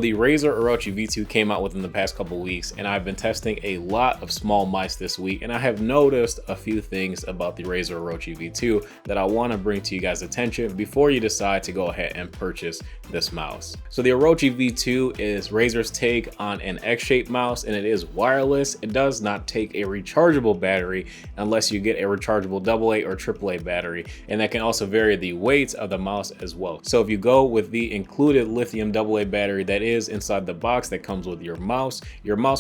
the Razer Orochi V2 came out within the past couple weeks, and I've been testing a lot of small mice this week, and I have noticed a few things about the Razer Orochi V2 that I want to bring to you guys' attention before you decide to go ahead and purchase this mouse. So the Orochi V2 is Razer's take on an X-shaped mouse, and it is wireless. It does not take a rechargeable battery unless you get a rechargeable AA or AAA battery, and that can also vary the weight of the mouse as well. So if you go with the included lithium AA battery that is inside the box that comes with your mouse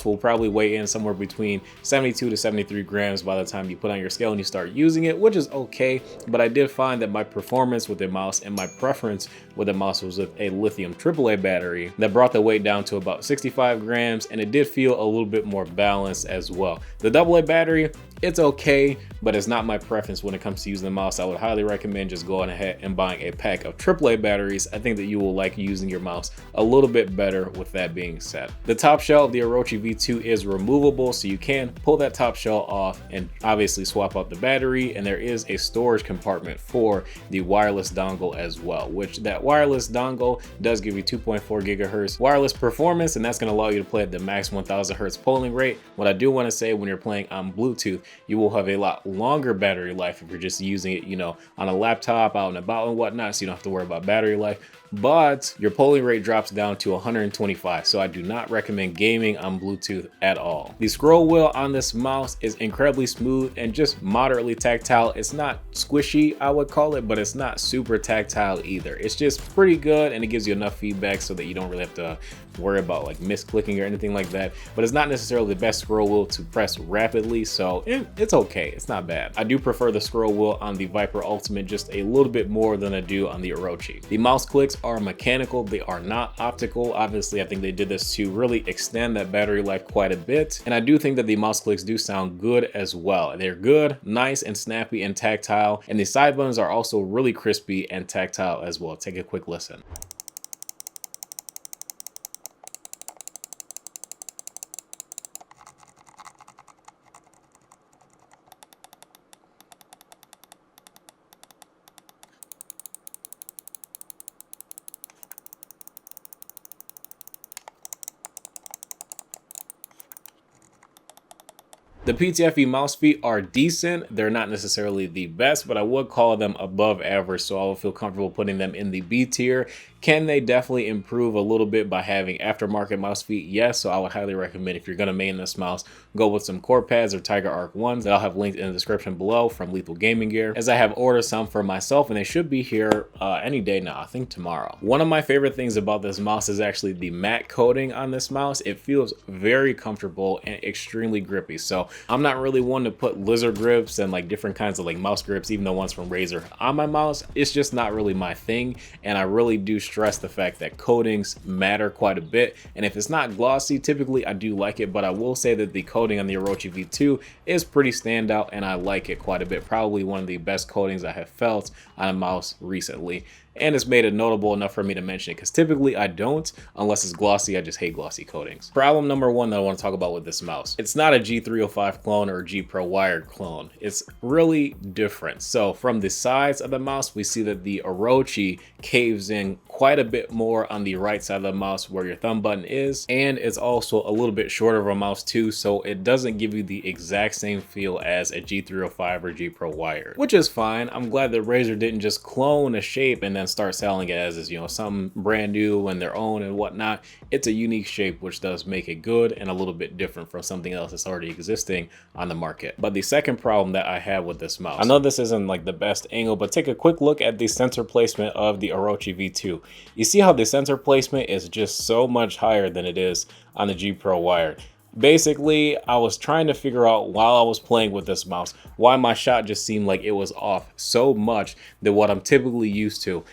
will probably weigh in somewhere between 72 to 73 grams by the time you put on your scale and you start using it, which is okay. But I did find that my performance with the mouse and my preference with the mouse was with a lithium AAA battery that brought the weight down to about 65 grams, and it did feel a little bit more balanced as well. The AA battery, it's okay, but it's not my preference when it comes to using the mouse. I would highly recommend just going ahead and buying a pack of AAA batteries. I think that you will like using your mouse a little bit better with that being said. The top shell of the Orochi V2 is removable, so you can pull that top shell off and obviously swap out the battery, and there is a storage compartment for the wireless dongle as well, which that wireless dongle does give you 2.4 gigahertz wireless performance, and that's going to allow you to play at the max 1000 hertz polling rate. What I do want to say, when you're playing on Bluetooth, you will have a lot longer battery life if you're just using it, you know, on a laptop, out and about and whatnot, so you don't have to worry about battery life. But your polling rate drops down to 125, so I do not recommend gaming on Bluetooth at all. The scroll wheel on this mouse is incredibly smooth and just moderately tactile. It's not squishy, I would call it, but it's not super tactile either. It's just pretty good, and it gives you enough feedback so that you don't really have to worry about like misclicking or anything like that. But it's not necessarily the best scroll wheel to press rapidly, so it's okay. It's not bad. I do prefer the scroll wheel on the Viper Ultimate just a little bit more than I do on the Orochi. The mouse clicks are mechanical, they are not optical. Obviously, I think they did this to really extend that battery life quite a bit, and I do think that the mouse clicks do sound good as well. They're good, nice and snappy and tactile, and the side buttons are also really crispy and tactile as well. Take a quick listen. The PTFE mouse feet are decent. They're not necessarily the best, but I would call them above average, so I will feel comfortable putting them in the B tier. Can they definitely improve a little bit by having aftermarket mouse feet? Yes, so I would highly recommend, if you're going to main this mouse, go with some Core Pads or Tiger Arc 1s that I'll have linked in the description below from Lethal Gaming Gear, as I have ordered some for myself, and they should be here any day now, I think tomorrow. One of my favorite things about this mouse is actually the matte coating on this mouse. It feels very comfortable and extremely grippy. So I'm not really one to put lizard grips and like different kinds of like mouse grips, even the ones from Razer, on my mouse. It's just not really my thing, and I really do stress the fact that coatings matter quite a bit. And if it's not glossy, typically I do like it, but I will say that the coating on the Orochi V2 is pretty standout, and I like it quite a bit. Probably one of the best coatings I have felt on a mouse recently, and it's made it notable enough for me to mention it, because typically I don't, unless it's glossy. I just hate glossy coatings. Problem number one that I want to talk about with this mouse, it's not a G305 clone or a G Pro wired clone. It's really different. So from the sides of the mouse, we see that the Orochi caves in quite a bit more on the right side of the mouse where your thumb button is, and it's also a little bit shorter of a mouse too, so it doesn't give you the exact same feel as a G305 or G Pro wired, which is fine. I'm glad that Razer didn't just clone a shape and then start selling it as is, you know, something brand new and their own and whatnot. It's a unique shape, which does make it good and a little bit different from something else that's already existing on the market. But the second problem that I have with this mouse, I know this isn't like the best angle, but take a quick look at the sensor placement of the Orochi V2. You see how the sensor placement is just so much higher than it is on the G Pro wired. Basically, I was trying to figure out while I was playing with this mouse why my shot just seemed like it was off so much than what I'm typically used to.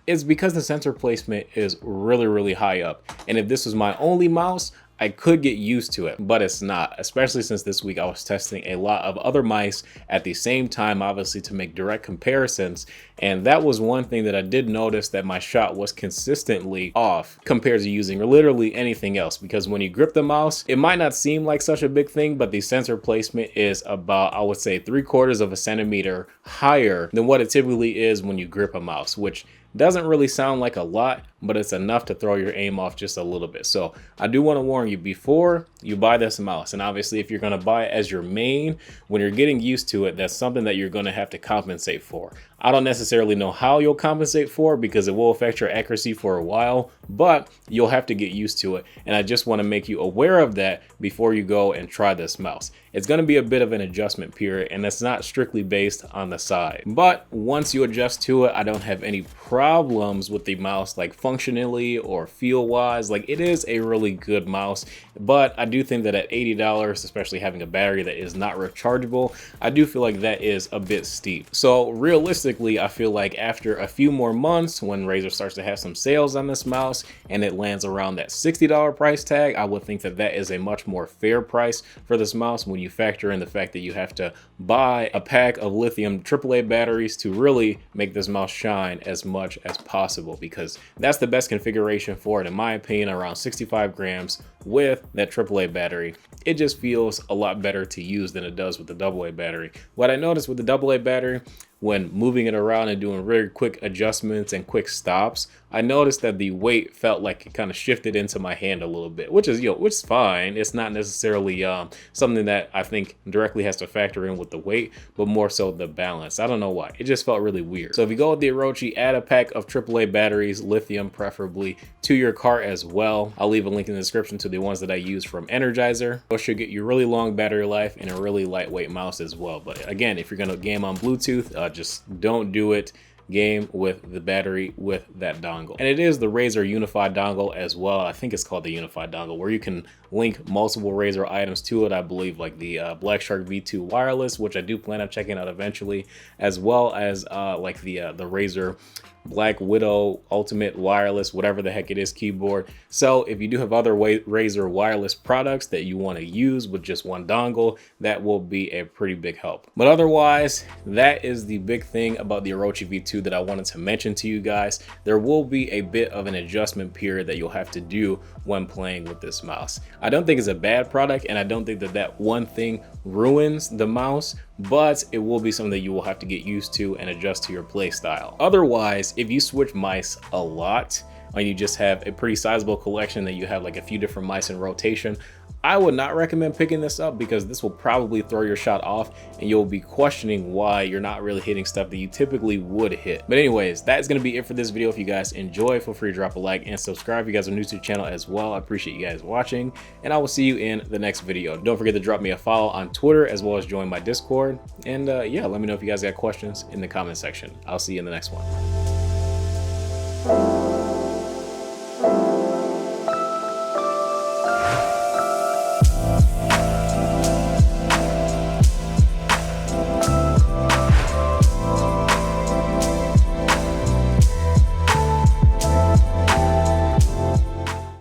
It's because the sensor placement is really high up, and if this was my only mouse, I could get used to it, but it's not, especially since this week I was testing a lot of other mice at the same time, obviously to make direct comparisons. And that was one thing that I did notice, that my shot was consistently off compared to using literally anything else. Because when you grip the mouse, it might not seem like such a big thing, but the sensor placement is about, I would say, 3/4 of a centimeter higher than what it typically is when you grip a mouse, which Doesn't really sound like a lot, but it's enough to throw your aim off just a little bit. So I do want to warn you before you buy this mouse, and obviously if you're going to buy it as your main, when you're getting used to it, that's something that you're going to have to compensate for. I don't necessarily know how you'll compensate for because it will affect your accuracy for a while, but you'll have to get used to it. And I just want to make you aware of that before you go and try this mouse. It's going to be a bit of an adjustment period, and that's not strictly based on the size. But once you adjust to it, I don't have any problems with the mouse, like functionally or feel wise. Like, it is a really good mouse, but I do think that at $80, especially having a battery that is not rechargeable, I do feel like that is a bit steep. So realistically, I feel like after a few more months, when Razer starts to have some sales on this mouse and it lands around that $60 price tag, I would think that that is a much more fair price for this mouse when you factor in the fact that you have to buy a pack of lithium AAA batteries to really make this mouse shine as much as possible, because that's the best configuration for it, in my opinion, around 65 grams with that AAA battery. It just feels a lot better to use than it does with the AA battery. What I noticed with the AA battery, when moving it around and doing very quick adjustments and quick stops, I noticed that the weight felt like it kind of shifted into my hand a little bit, which is fine. It's not necessarily something that I think directly has to factor in with the weight, but more so the balance. I don't know why. It just felt really weird. So if you go with the Orochi, add a pack of AAA batteries, lithium preferably, to your cart as well. I'll leave a link in the description to the ones that I use from Energizer. Those should get you really long battery life and a really lightweight mouse as well. But again, if you're going to game on Bluetooth, just don't do it. Game with the battery with that dongle. And it is the Razer Unified dongle as well. I think it's called the Unified dongle, where you can link multiple Razer items to it. I believe like the Black Shark V2 wireless, which I do plan on checking out eventually, as well as like the Razer Black Widow Ultimate Wireless, whatever the heck it is, keyboard. So if you do have other Razer wireless products that you want to use with just one dongle, that will be a pretty big help. But otherwise, that is the big thing about the Orochi V2 that I wanted to mention to you guys. There will be a bit of an adjustment period that you'll have to do when playing with this mouse. I don't think it's a bad product, and I don't think that that one thing ruins the mouse, but it will be something that you will have to get used to and adjust to your play style. Otherwise, if you switch mice a lot and you just have a pretty sizable collection that you have like a few different mice in rotation, I would not recommend picking this up, because this will probably throw your shot off and you'll be questioning why you're not really hitting stuff that you typically would hit. But anyways, that's going to be it for this video. If you guys enjoy, feel free to drop a like and subscribe if you guys are new to the channel as well. I appreciate you guys watching, and I will see you in the next video. Don't forget to drop me a follow on Twitter as well as join my Discord. And yeah, let me know if you guys got questions in the comment section. I'll see you in the next one.